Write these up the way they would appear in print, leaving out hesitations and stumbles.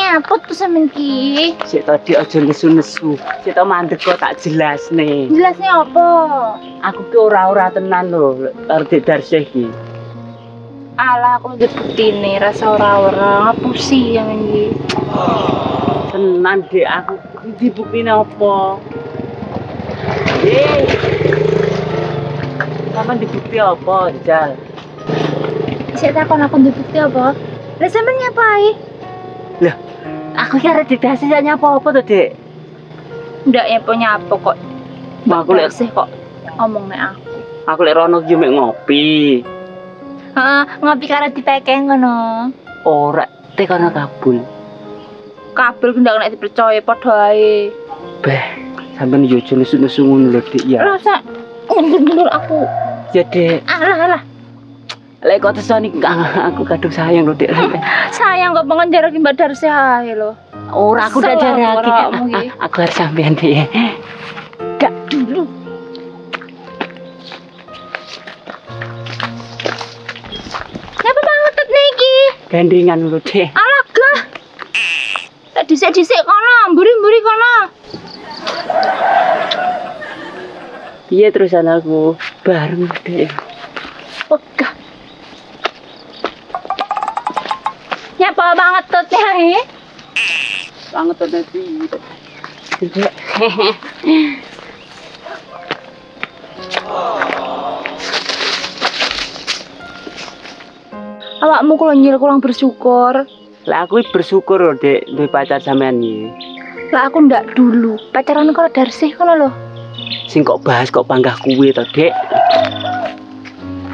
Apa tuh sampean ki? Sik tadi aja nesu-nesu. Sik tak mandek kok tak jelasne. Jelasnya apa? Aku ki ora tenan lho karo Dik Darsih ki. Alah aku udah buktine rasa ora-ora ngapusi yang iki. Tenan Dek, aku dibuktine apa? Sampeyan dibukti apa, Jal? Sik takon aku bukti apa? Lah sampean ngapain? Lah, aku ki arep didasi sak nyapa apa to, Dek? Ndak nyapo kok. Aku lek sih kok ngomong nek aku. aku lek rono ki mek ngopi. Heeh, ngopi karo dipekeng ngono. Ora teh karena kabul. Kabel ndak nek dipercaya padha ae. Beh, sampeyan yo aja nesu-nesu ngono lho, Dik ya. Rasa mundur aku. Ya, Dek. Alah. Lek kok tesoni aku kadung sayang lho, Dek. Sayang kok pengen Mbak Darsih ae lho. Ora aku udah jaraki. Aku harus sampean Dek. Gak dulu. Kenapa banget niki? Gandengan lho, Dek. Alah gah. Tak dhisik-dhisik kono, mburi-mburi kono. Iya terusan aku bareng Dek. Wegah. Nyapa banget tuh nih. Banget tadi. Dek. Awakmu kalau nyil kurang bersyukur. Lah aku bersyukur lho, Dek, duwe pacar sampean iki. Lah aku ndak dulu. Pacaran karo Darsih kono lho. Sing kok bahas kok panggah kuwe to, Dek.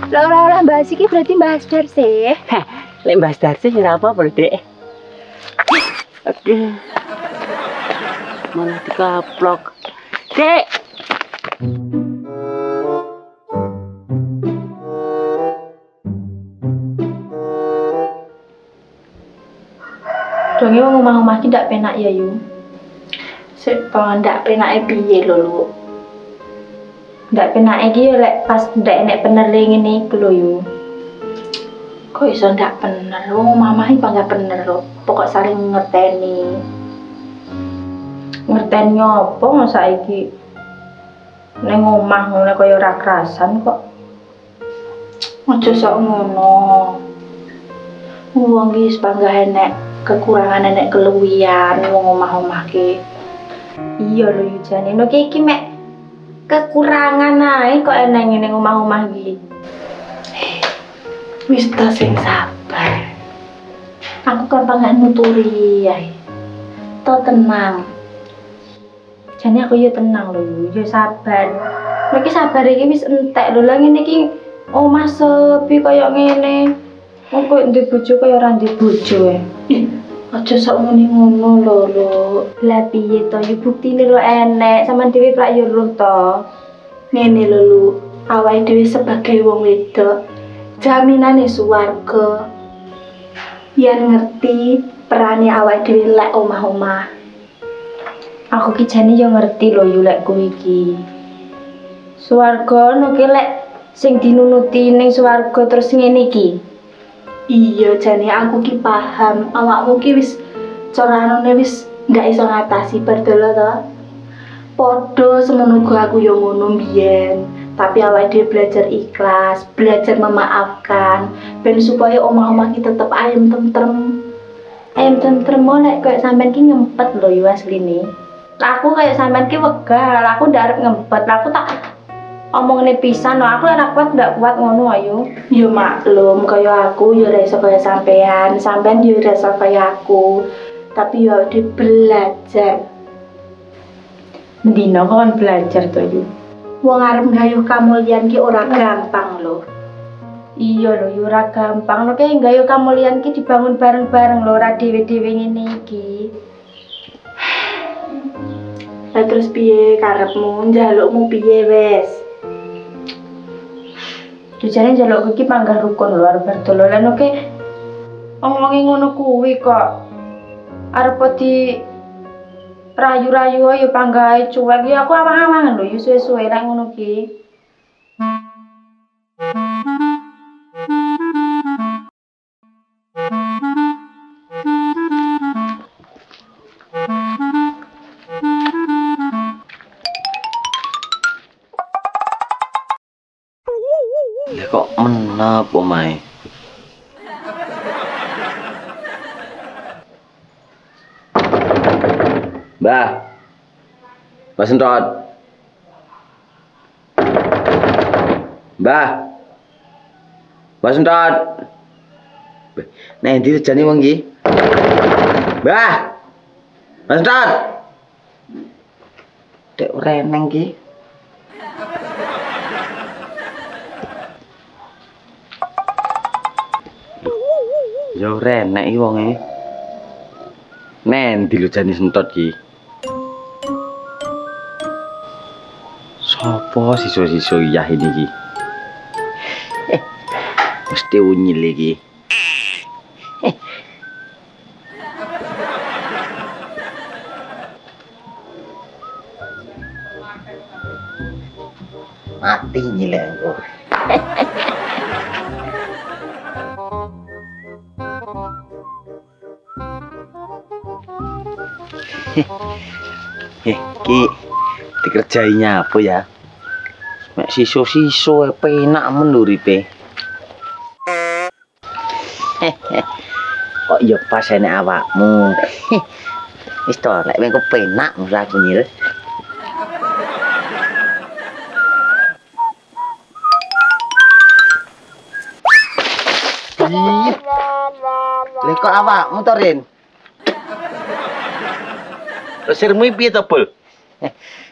Lah ora bahas iki berarti bahas Darsih. Lek bahas Darsih ora apa-apa, Dek. Aduh. Malah dikaplok. Dek. Donge wong omah-omah ki ndak penak ya, Yu. Sik ndak penake piye lho, Lu. Ndak penake iki yo lek pas ndak enek pener ngene iku lho, Yu. Kok iso ndak bener? Wong omah iki bangga bener lho. Pokok saling ngerteni. Ngerteni apa saiki? Ning omah ngene kaya ora kerasan kok. Aja sok ngono. Wong iki bangga enek kekurangan enek keluwian wong omah-omah ki. Iya lho Yu jane no iki mek kekurangan ae kok enek ngene omah-omah iki. Wis ta sing sabar. Aku gampang nuturi ae. To tenang. Jane aku yo tenang lho Yu, yo sabar. Lho iki sabar iki wis entek lho lah ngene iki omah sepi kaya ngene. Wong kok ndek bojo kaya ora ndek bojo ae. Aja sok muni ngono lho. Lah piye to yo buktine lho enek, sampean dhewe prak yo roh to. Ngene lho Lu, awake dhewe sebagai wong wedok jaminane swarga. Yen ngerti perane awake dhewe lek omah-omah. Aku ki jane yo ngerti lho yo lek kuwi iki. Swarga no ki lek sing dinunuti ning swarga terus ngene iki. Iya jane aku ki paham awakmu ki wis coranane wis ndak iso ngatasi berdolo to. Padha semono aku yo ngono mbiyen, tapi awake dhewe belajar ikhlas, belajar memaafkan ben supaya omah-omah ki tetep ayem tentrem. Ayem tentrem lek koyo sampean ki ngempet lho yo asline. Aku koyo sampean ki wegah, aku ndak arep ngempet. Aku tak omongne pisan lho, aku ora kuat ndak kuat ngono ayo. Yo maklum kaya aku yo ora iso kaya sampean, sampean yo ora iso kaya aku. Tapi yo di belajar. Mendino kan belajar to yo. Wong arep nggayuh kamulyan ki ora gampang lho. Iya lho, yo ora gampang. Lho kayak nggayuh kamulyan ki dibangun bareng-bareng lho, ora dhewe-dhewe ngene iki. Lah terus piye karepmu? Njalukmu piye wes? Jane njalukku iki panggah rukun lho arep berdolan oke. Omongi ngono kuwi kok. Arep di rayu-rayu ayo panggahe cuek ya aku amang-amangan lho yo suwe-suwe lek ngono ki. Napa mae? Mbah. Mas Entot. Mbah. Mas Entot. Nah, endi rejane wong iki? Mbah. Mas Entot. Dek reneng iki. Yo renek iki wonge. Nendi lho jane Sentot iki? Sopo siso-siso iyah ini iki? Mesti unyil iki. Mati nyilek engko. Ki dikerjainya apa ya? Mek siso-siso penak men uripe. Kok ya pas enek awakmu. Wis to, lek mengko penak ora aku nyil. Lek kok awakmu to, Rin? Sirmu piye to, Bul?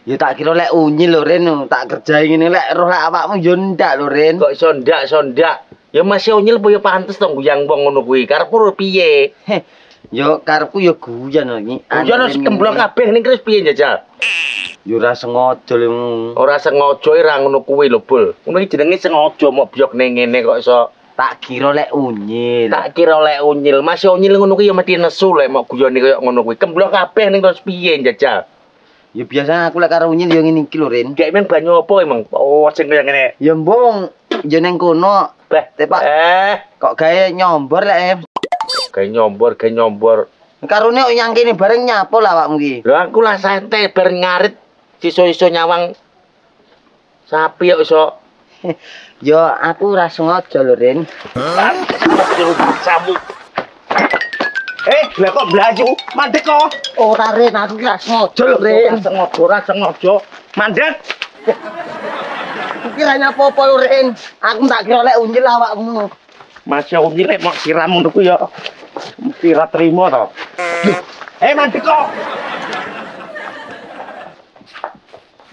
Ya tak kira lek unyil lho, Rin, tak kerjai ngene lek roh lek awakmu yo ndak lho, Rin. Kok iso ndak? Ya masih unyil apa ya pantes to guyang wong ngono kuwi. Karepmu piye? Yo karepku yo guyan lho iki. Guyan wis kemblok kabeh ning terus piye njajal? Yo ora sengaja lho. Ora sengaja ra ngono kuwi lho, Bul. Ngono iki jenenge sengaja mok biok ning ngene kok iso. Tak kira lek unyil. Tak kira lek unyil, masih unyil ngono kuwi ya mesti nesu lek mok guyone koyo ngono kuwi. Kemblok kabeh ning terus piye njajal? Ya biasa aku lek karo unyil yo ngene iki lho, Rin. Gek men banyu apa emang? Oh, sing kaya ngene. Ya mbong, yo ning kono. Beh, Tepak. Kok gawe nyombor lek. Gawe nyombor. Karone kok nyang kene bareng nyapo lah awakmu iki. Lho aku lah santai bar ngarit iso-iso nyawang sapi kok iso. Yo aku ora sengaja lho, Rin. Samu. Lah kok blaju? Mandek kok. Ora, Rin, aku ora sengaja lho, Rin. Ora sengaja. Mandek. Kira nyapo apa lho, Rin? Aku tak kira lek unyil awakmu. Masih unyil lek mok siram ngono ku ya. Mesti ra trimo to. Mandek kok.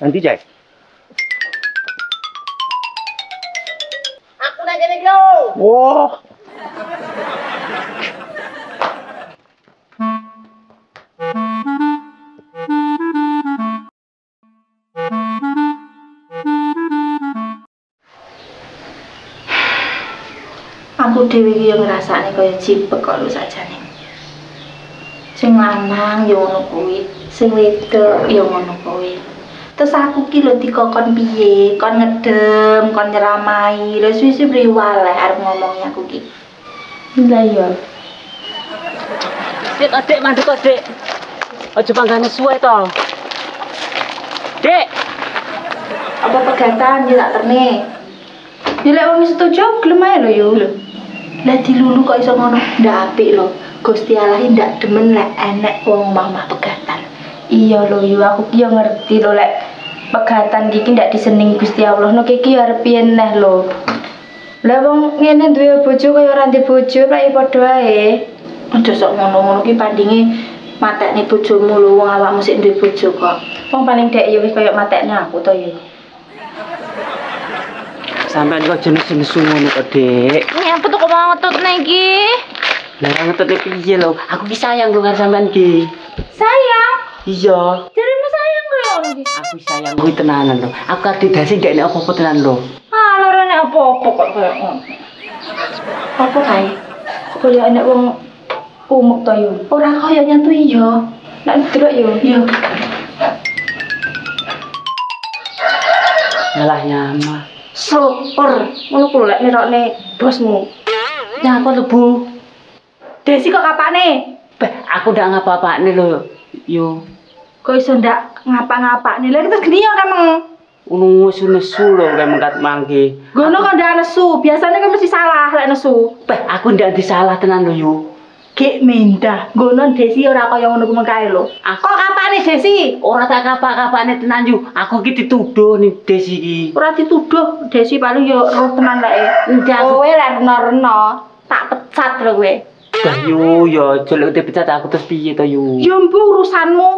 Nanti Jai. Aku nek kene iki lho. Wah. Aku dhewe iki yo ngrasakne kaya cipek kok lho sakjane. Sing lanang yo ngono kuwi, sing wedok yo ngono kuwi. Terus aku ki lho dikokon piye? Kon ngedem, kon nyeramai. Lha suwi-suwi priwal arep ngomongi aku ki. Lah yo. Dik, Adik, mandek kok, Dik. Aja panggane suwe to. Dik, Apa pegatan yo tak terne. Ya lek wong setuju gelem ae lho yo. Lah dilulu kok iso ngono? Ndak apik lho. Gusti Allah ndak demen lek enek wong mamah pegatan. Iya lho yo aku ki yo ngerti lho lek pegatan iki ndak disening Gusti Allah. No iki yo arep piye neh lho. Lah wong ngene duwe bojo kaya ora ndek bojo lek padha ae. Aja sok ngono-ngono ki pandinge matekne bojomu lho wong awakmu sik duwe bojo kok. Wong paling dek yo wis kaya matekne aku to yo. sampean kok jenis-jenis ngono kok, Dik. Nyapa tuh kok mau ngetut iki? Lah ngetutne piye lho? Aku ki sayang karo sampean ki. Sayang. Iya. Jarene sayang kok ngono iki. Aku sayang kuwi tenanan lho. Aku kadidasi gak nek apa-apa tenan lho. Ah, lorone apa-apa kok koyo ngono. Apa kae? Kok koyo enek wong umuk to yo. Ora koyo nyatui yo. Nek ndelok yo. Yo. Yalah nyama. Super. Ngono ku lek nirokne bosmu. Nyapa lho, Bu? Desi kok kapane? Aku ndak ngapa-apane lho. Yo. Kok iso ndak ngapa-ngapane? Lah terus geni yo emang. nesu lho kayak mengkat mangke. Gono kok ndak nesu, biasanya kan mesti salah lek nesu. Beh, aku ndak disalah tenan lho yu. Gek mendah, gono Desi ora kaya ngono ku mengkae lho. Kok kapane Desi? Ora tak kapak-kapane tenan yu. Aku iki dituduh nih Desi iki. Ora dituduh, Desi paling yo roh tenan lek. Kowe lek reno-reno, tak pecat lho kowe. Bah yu, yo jelek dipecat aku terus piye to yu? Yo mbu urusanmu.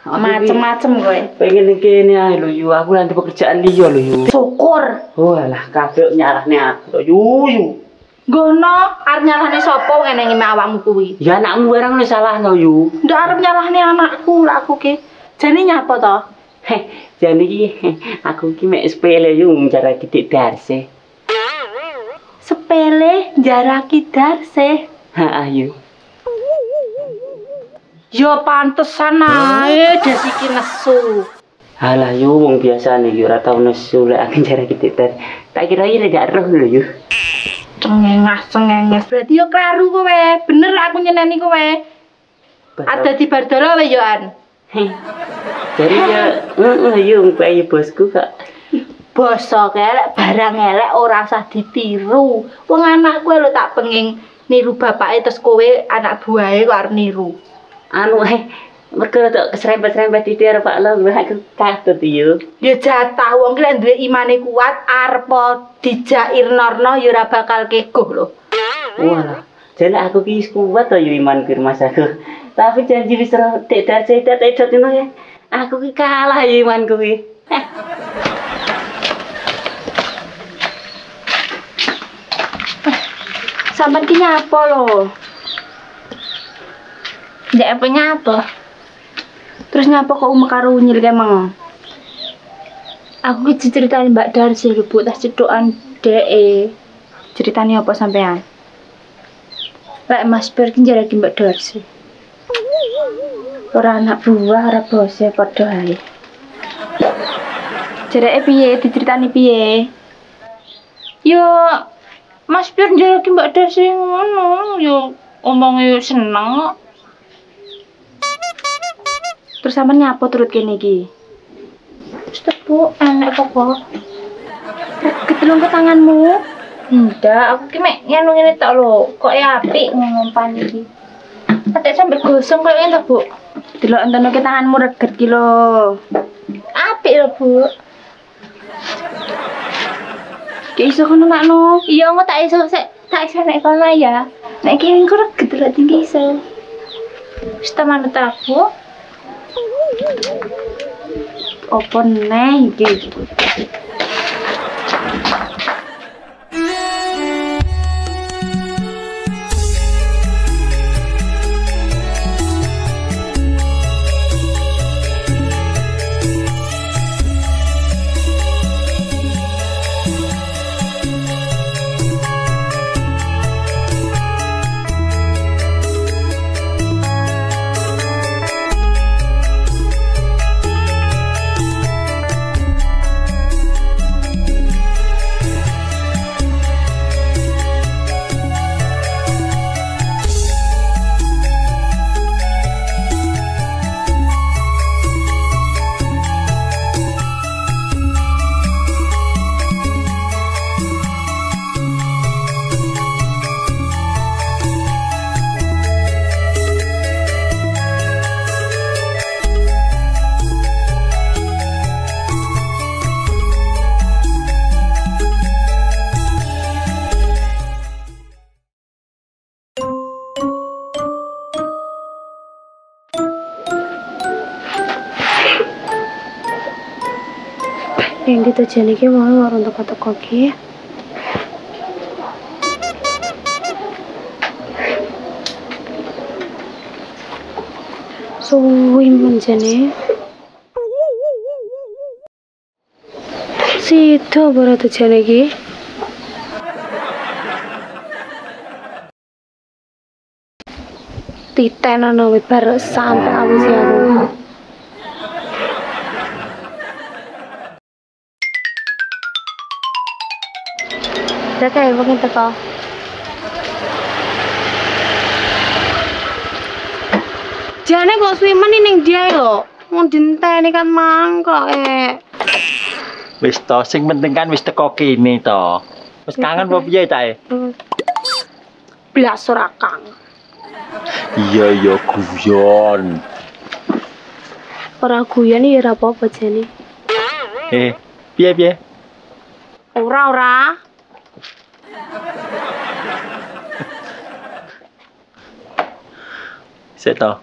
Macem-macem kowe. Pengen kene ae lho yu, aku nanti pekerjaan liya lho yu. Syukur. Oh alah kabeh nyarahne aku yu. Gono arep nyalahne sapa ngene ngime awakmu kuwi? Ya anakmu barang wis salah lho yu. Ndak arep nyalahne anakku, lak aku ki. Jane nyapa to? Jane iki aku ki mek sepele yu cara didik darse. Sepele jaraki darse. Heeh yu. Yo pantesan ae Desi ki nesu. Halah yu wong biasa nih yu ora tau nesu lek aku cara didik dar. Tak kira iki lek roh lho yu. Cengengas berarti yo klaru kowe. Bener aku nyeneni kowe. Ada di bardolo wae yo an. Jadi ya yu bayi bosku kok. Bosok elek barang elek ora usah ditiru. Wong anakku lho tak pengin niru bapake terus kowe anak buahe kok arep niru. Anu mergo tok keserempet-serempet ditir Pak Long aku katut yu. Ya jatah wong ki lek duwe imane kuat arep dijairnorno ya ora bakal kegoh lho. Walah, jane aku ki kuat to yu iman ke rumah aku. Tapi janji wis tidak edot ngono ya. Aku ki kalah yu imanku ki. Sampeyan ki nyapa lho? Ndek apa nyapa? Terus nyapa kok karo unyil kemeng? Aku ki diceritani Mbak Darsi lho, Bu, tas cetukan dhek. Ceritane apa sampean? Lek Mas Pur ki njarake Mbak Darsi. Ora anak buah, ora bose padha ae. Jarake piye? Diceritani piye? Yo Mas Pur njarake Mbak Darsi ngono, yo omonge seneng kok. Terus sampean nyapa turut kene iki? Wis Bu, enek kok. Ketelung ke tanganmu. Ndak, aku ki mek ngene ngene tok lho. Kok apik ngompan iki. Atek sampe gosong koyo ngene Bu. Delok entono ke tanganmu reget ki lho. Apik lho, Bu. Ki iso kono makno. Iya, engko tak iso nek kono ya. Nek kene engko reget lho tinggi iso. Wis ta manut aku. Apa neh iki? Yang kita jane ki mau orang teko-teko ki. Suwi menjane. Sido baru jane ki. Titenono wis bar sampe awis aku. Kayak begini teko. Jane kok swimen ning dia lho. Mau dinteni kan mangkok Wis to, sing penting kan wis teko kene to. Wis kangen apa piye ta? Blas ora kangen. Iya guyon. Ora guyon ya ora apa-apa jane. Piye? Ora. Sik to.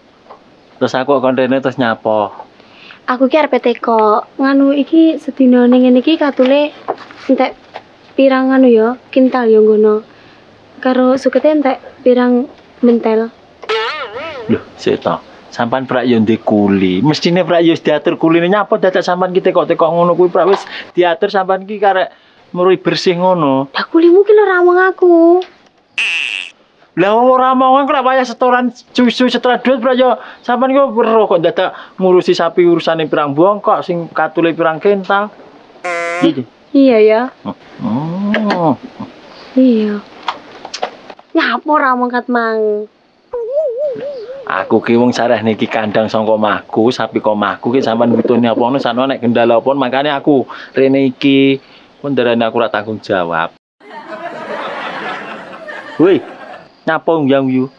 Terus aku kon rene terus nyapa. Aku ki arep teko. Nganu iki sedina ning ngene iki katule entek pirang anu ya, kintal ya ngono. Karo sukete entek pirang mentel. Loh, sik to. Sampan prak yo ndek kuli. Mestine prak yo diatur kuline nyapa dadak sampan ki teko ngono kuwi prak wis diatur sampan ki karek mrui bersih ngono. Lah kulimu ki lho ramong aku. Lah ora mau kok wayah setoran susu setoran duit prak yo sampan kok weruh kok dadak ngurusi sapi urusane pirang bongkok sing katule pirang kental. Iya ya. Oh. Iya. Nyapa ramong kat mang. Aku ki wong sareh niki kandang saka omahku, sapi kok omahku ki sampean butuhne apa ngono sano nek kendala apa makane aku rene iki pun darane aku ora tanggung jawab. Woi, nyapa nguyang-guyu?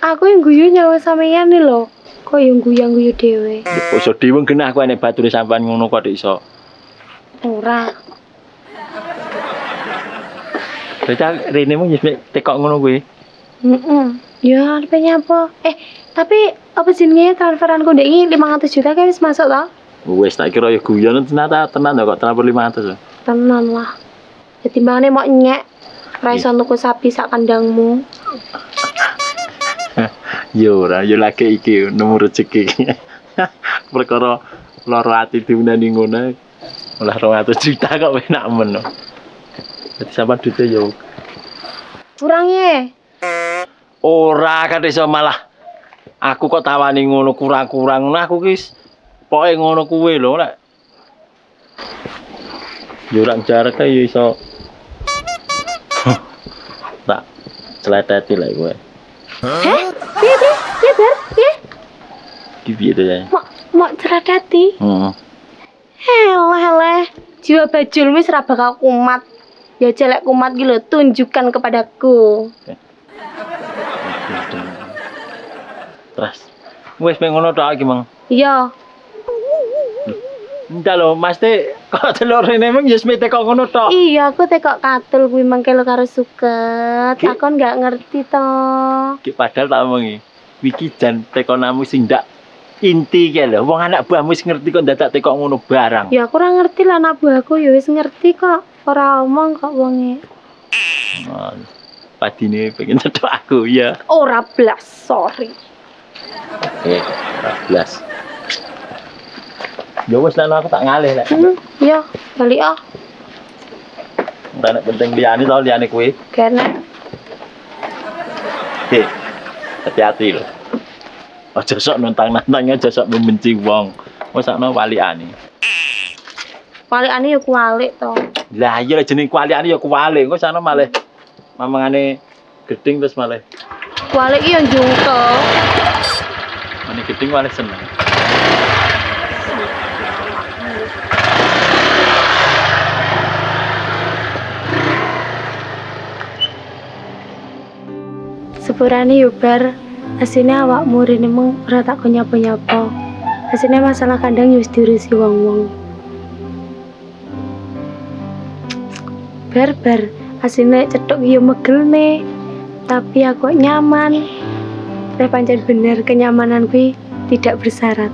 Aku yang guyu nyawa sampeyan nih lho. Kok yang guyang-guyu dhewe. Iso dhewe genah aku enek bature sampean ngono kok iso. Ora. Berarti rene mung tekok ngono kuwi. Ya, arep nyapa? Tapi apa jenenge transferanku ndek iki 500 juta kan wis masuk to? Wis tak kira ya guyon tenan kok transfer 500. Tenan lah. Jadi mbane mau nyek ra iso tuku sapi sak kandangmu. Yo ora, yo lagi iki nemu rezeki. Perkara lara ati diundani ngono. Olah 200 juta kok enak men. Dadi sampean duite yo Kurang ye. ora kan iso malah aku kok tawani ngono kurang-kurang ngono aku ki pokoke ngono kuwe lho nek yo ora jarak ya iso tak celeteti lek kowe. Piye? Ki piye to ya? Mau ceradati? Helah. Jiwa bajul wis ra bakal kumat. Ya jelek kumat ki lho, tunjukkan kepadaku. Terus wis pengen ngono tok iki, Mang. Iya. Ndak lho, Mas te kok delok rene mung ya smete kok ngono tok. Iya, aku tekok katul kuwi mangke lo karo suket. Aku enggak ngerti to. Ki padahal tak omongi. Wiki jan tekonamu sing ndak inti ki lho. Wong anak buahmu wis ngerti kok dadak tekok ngono barang. Ya aku ora ngerti lah anak buahku ya wis ngerti kok. Ora omong kok wonge. Padine pengen cetok aku ya. Ora blas, sorry. Oke, 12. Ya wis lan aku tak ngalih lek. Ya, balik ah. Ora nek penting liyane to liyane kuwi. Kene. Hati-hati lho. Aja sok nontang-nantang aja sok membenci wong. Wis sakno walikane. Walikane ya kualik to. Lah iya jeneng walikane ya kuwalik. Engko sakno malih mamangane geding terus malih. Kualik iki ya njungkel. Mane geding malih seneng. Sepurane yo bar, asine awakmu rene mung ora tak nyapa-nyapa. Asine masalah kandang yo wis diurusi wong-wong. Bar, asine cetuk yo megelne. Tapi aku nyaman. Nek pancen bener kenyamanan kuwi tidak bersyarat.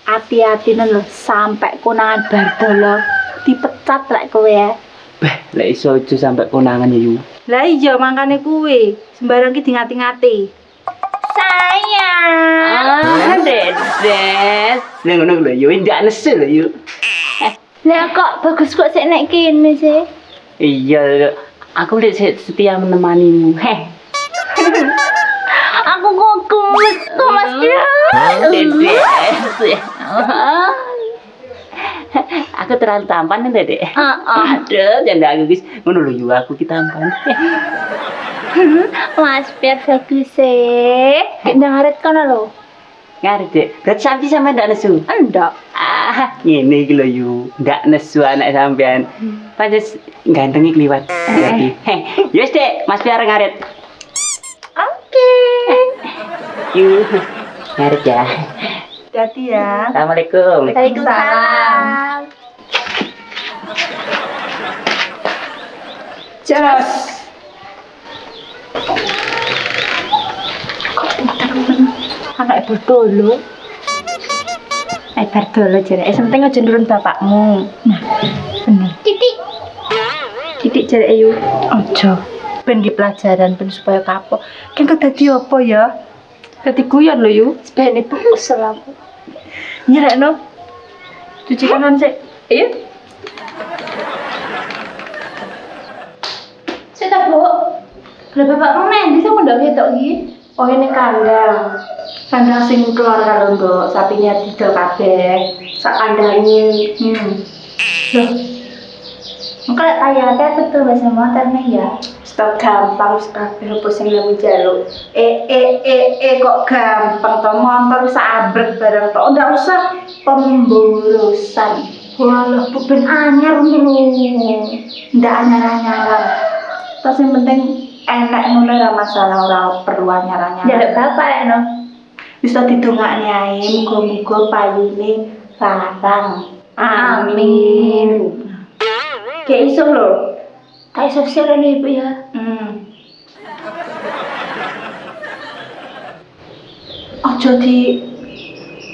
Hati-hati lho sampai konangan bardolo dipecat lek kowe ya. Beh, lek iso aja sampe konangan ya yu. Lah iya mangkane kuwi, sembarang ki ngati-ngati. Sayang. Dedes. Lah ngono lho yu ndak nesul lho yu. Lah kok bagus kok sik nek kene sih. Iya, aku lek setia menemanimu. Aku kok Mas Pian. Dedek. Aku terlalu tampan nih, Dedek. Aduh, janda aku guys. Ngono lho yo aku ki tampan. Mas Pian bagus sih. Kita ngaret kono lho. Ngarit, Dek. Berarti sampe sampe ndak nesu. Enggak. Ngene iki lho yu, ndak nesu anak sampean. Pantes ganteng iki liwat. Jadi, yes Dek, Mas Piar ngarit. Oke. Yuk, ngarit ya. Hati ya. Assalamualaikum. Waalaikumsalam. Jelas. Anak berdolo. Berdolo jare. Penting aja nurun bapakmu. Nah, bener. Titik jare ayo. Ojo. Ben di pelajaran ben supaya kapok. Kan kedadi apa ya? Dadi guyon lho yu. Ben itu kesel aku. Nyerekno. Cuci tangan sik. Ayo. Sita, Bu. Lah bapakmu mendi sama ndak ketok iki? Oh ini kandang. Kandang sing keluar karo ndok, sapinya didol kabeh. Sak kandange. Loh. Engko lek tayate betul bahasa motornya ya. Stok gampang wis kabeh opo sing lemu jaluk. Kok gampang to motor wis abrek bareng to. Ndak usah pemborosan. Walah, ben anyar ngono lho. Ndak anyar-anyaran. Terus yang penting enak ngono ora masalah, ora perlu anyar-anyar. Njaluk bapak lek no. Bisa didongakne ae muga-muga payune larang. Amin. Kayak iso lho. Kayak sosial ini Ibu ya. Ojo di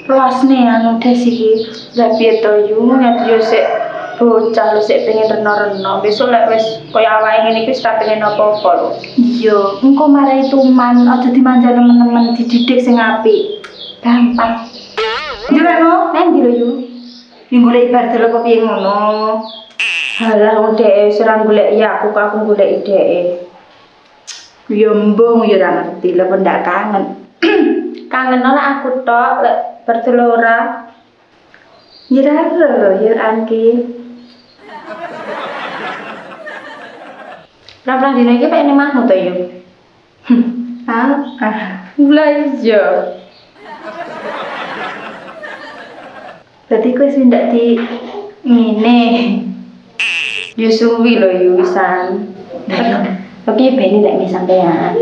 lasne anu des iki. Lah piye to yu ngat yo sik bocah lho sik pengen reno-reno. Besok lek wis koyo awake ngene iki wis ra pengen apa-apa lho. Iya, engko marai tuman, aja dimanja temen-temen, dididik sing apik. Gampang. Jurano, nang ndi lho yu? Ning golek bar delo apa piye ngono? Halah wong dhek serang golek ya aku kok aku golek dhek. Ya mbong ya ora ngerti lho ndak kangen. Kangen ora aku tok lek bertelo ora. Ya ora lho ya anki. Lah dina iki pengen mahmu to yo. Lah iya. Dadi kowe sing ndak di ngene. Yo suwi lho yo wisan. Tapi beni nek nggih sampean.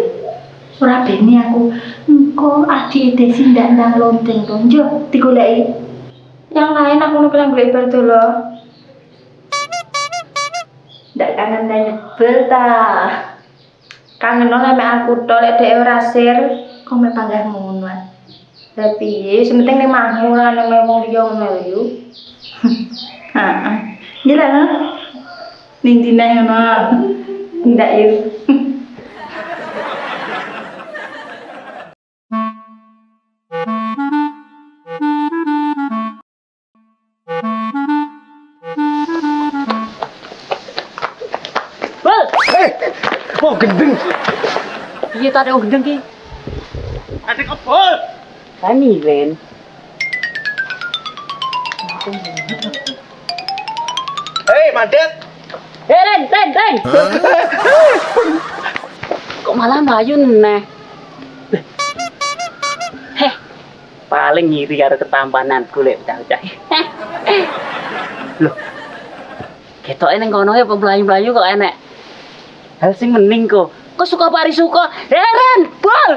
Ora beni aku. Engko adik Desi ndak nang lonteng to. Yo digoleki. Yang lain aku nukelang golek bar dolo. Ndak kangen nyebel ta. Kangen nek aku tok lek dhek ora sir, kok mek panggah ngono. Lah piye, sementing nek mahmu ora nang wong liya ngono lho yo. Heeh. Jelas. Ning dina ngono. Ndak yo. Oh, gendeng. Iya tak ada gendeng ki. Ada kebol. Kami Ren. Hei, Mandet. Ren. Kok malah mlayu neh. Paling ngiri karo ketampanan golek bocah-bocah. Loh. Ketoke ning kono ya mlayu-mlayu kok enek. Hal sing mending kok. Kok suka pari suka. Ren, bol.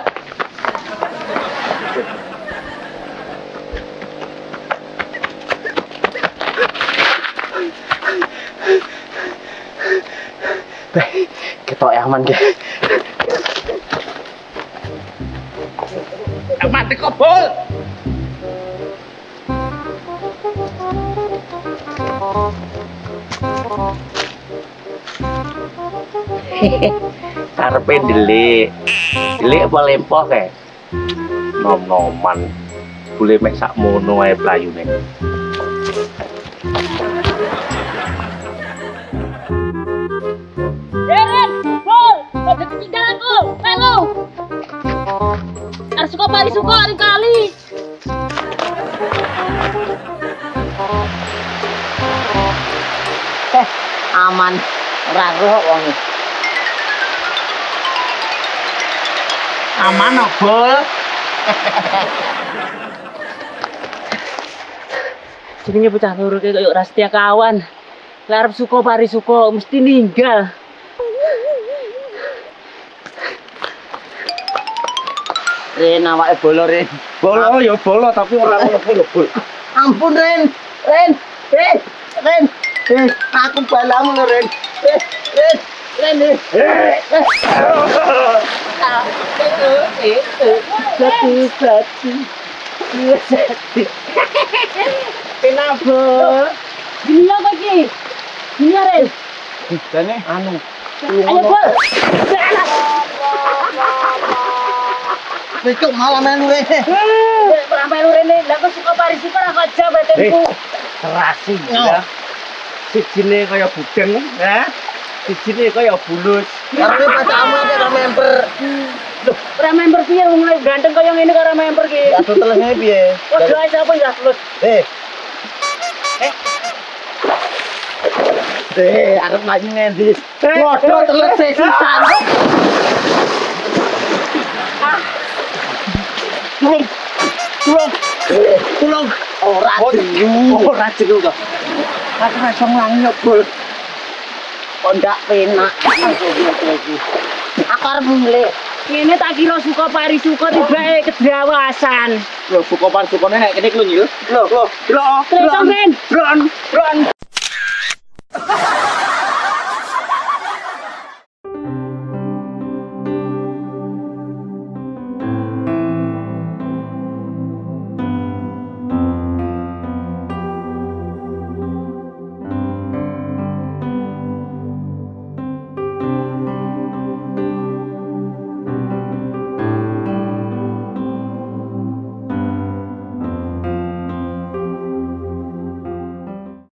Ketok aman ge. Mati kebol. Karepe delik. Delik apa lempoh kae? Nom-noman. Boleh mek sakmono ae playune. Ren, bol. Kok ketinggalan aku? Halo. Arep suka pari suka kali. Aman. Ora roh wong. Aman obol. Jenenge bocah loro kayak ora setia kawan. Lah arep suka pari suka mesti ninggal. Ren awake bolo Ren. Bolo ya bolo tapi ora ngono bol. Ampun Ren. Ren. Aku balamu lho Ren. Ren. Satu. Kenapa? Gini apa ki? Gini Ren. Jane Anu. Ayo Bol. Besok malam melu Ren. Sampai lu Rene, lah kok suka pari suka ra aja batenku. Serasi ya. Sijine kaya budeng ya. Sijine kaya bulus. Karena pacamu nek ora member. Ora member piye wong ganteng kaya ngene kok ora member ki. Aduh telenge piye? Waduh ae sapa ya terus. Arep maju ngendi? Waduh teles sisan. Tulung. Ora jeru kok. Aku ra iso nglangi bol. Kok ndak penak. Aku arep mulih. Ngene tak kira suka pari suka tibake kedawasan. Lho suka pan sukane nek kene klunjil. Lho. Terus Ren. Ron.